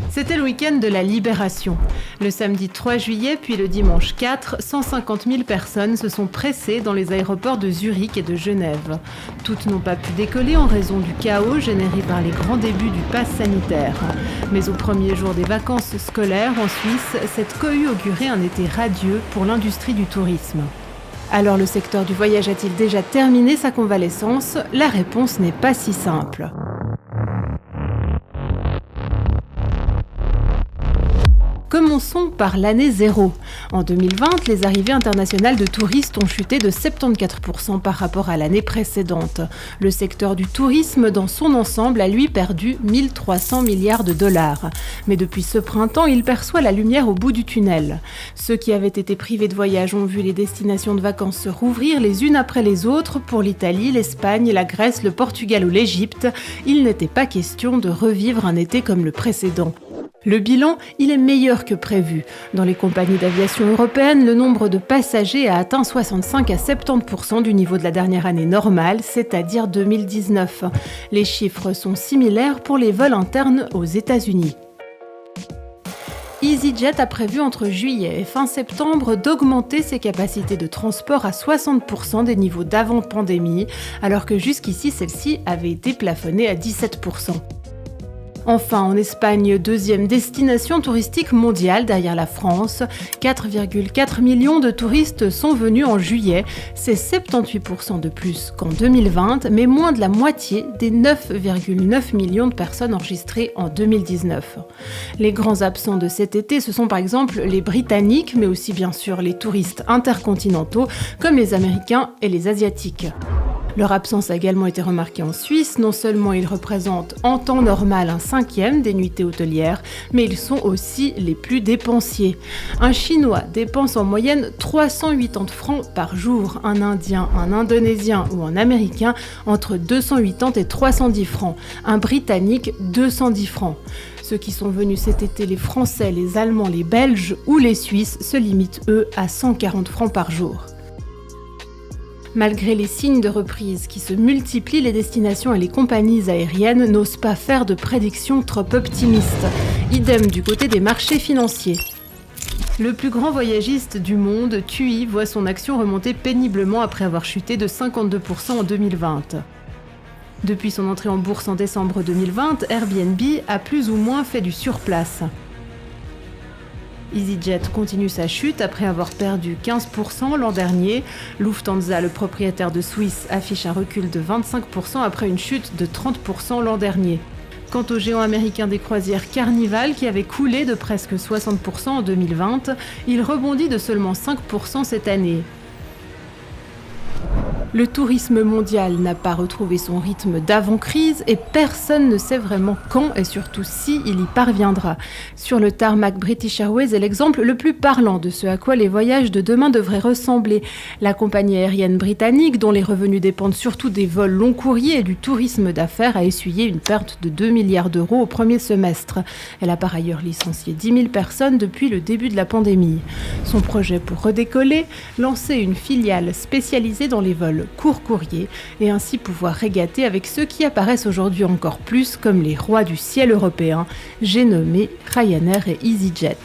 C'était le week-end de la Libération. Le samedi 3 juillet, puis le dimanche 4, 150 000 personnes se sont pressées dans les aéroports de Zurich et de Genève. Toutes n'ont pas pu décoller en raison du chaos généré par les grands débuts du pass sanitaire. Mais au premier jour des vacances scolaires en Suisse, cette cohue augurait un été radieux pour l'industrie du tourisme. Alors le secteur du voyage a-t-il déjà terminé sa convalescence ? La réponse n'est pas si simple. Commençons par l'année 0. En 2020, les arrivées internationales de touristes ont chuté de 74% par rapport à l'année précédente. Le secteur du tourisme dans son ensemble a lui perdu 1 300 milliards de dollars. Mais depuis ce printemps, il perçoit la lumière au bout du tunnel. Ceux qui avaient été privés de voyage ont vu les destinations de vacances se rouvrir les unes après les autres. Pour l'Italie, l'Espagne, la Grèce, le Portugal ou l'Égypte, il n'était pas question de revivre un été comme le précédent. Le bilan, il est meilleur que prévu. Dans les compagnies d'aviation européennes, le nombre de passagers a atteint 65 à 70% du niveau de la dernière année normale, c'est-à-dire 2019. Les chiffres sont similaires pour les vols internes aux États-Unis. EasyJet a prévu entre juillet et fin septembre d'augmenter ses capacités de transport à 60% des niveaux d'avant-pandémie, alors que jusqu'ici celles-ci avaient été plafonnées à 17%. Enfin, en Espagne, deuxième destination touristique mondiale derrière la France, 4,4 millions de touristes sont venus en juillet. C'est 78% de plus qu'en 2020, mais moins de la moitié des 9,9 millions de personnes enregistrées en 2019. Les grands absents de cet été, ce sont par exemple les Britanniques, mais aussi bien sûr les touristes intercontinentaux, comme les Américains et les Asiatiques. Leur absence a également été remarquée en Suisse. Non seulement ils représentent en temps normal un cinquième des nuitées hôtelières, mais ils sont aussi les plus dépensiers. Un Chinois dépense en moyenne 380 francs par jour. Un Indien, un Indonésien ou un Américain entre 280 et 310 francs. Un Britannique, 210 francs. Ceux qui sont venus cet été, les Français, les Allemands, les Belges ou les Suisses, se limitent eux à 140 francs par jour. Malgré les signes de reprise qui se multiplient, les destinations et les compagnies aériennes n'osent pas faire de prédictions trop optimistes. Idem du côté des marchés financiers. Le plus grand voyagiste du monde, TUI, voit son action remonter péniblement après avoir chuté de 52% en 2020. Depuis son entrée en bourse en décembre 2020, Airbnb a plus ou moins fait du surplace. EasyJet continue sa chute après avoir perdu 15% l'an dernier. Lufthansa, le propriétaire de Swiss, affiche un recul de 25% après une chute de 30% l'an dernier. Quant au géant américain des croisières Carnival, qui avait coulé de presque 60% en 2020, il rebondit de seulement 5% cette année. Le tourisme mondial n'a pas retrouvé son rythme d'avant-crise et personne ne sait vraiment quand et surtout si il y parviendra. Sur le tarmac, British Airways est l'exemple le plus parlant de ce à quoi les voyages de demain devraient ressembler. La compagnie aérienne britannique, dont les revenus dépendent surtout des vols long courriers et du tourisme d'affaires, a essuyé une perte de 2 milliards d'euros au premier semestre. Elle a par ailleurs licencié 10 000 personnes depuis le début de la pandémie. Son projet pour redécoller, lancer une filiale spécialisée dans les vols court courrier et ainsi pouvoir régater avec ceux qui apparaissent aujourd'hui encore plus comme les rois du ciel européen, j'ai nommé Ryanair et EasyJet.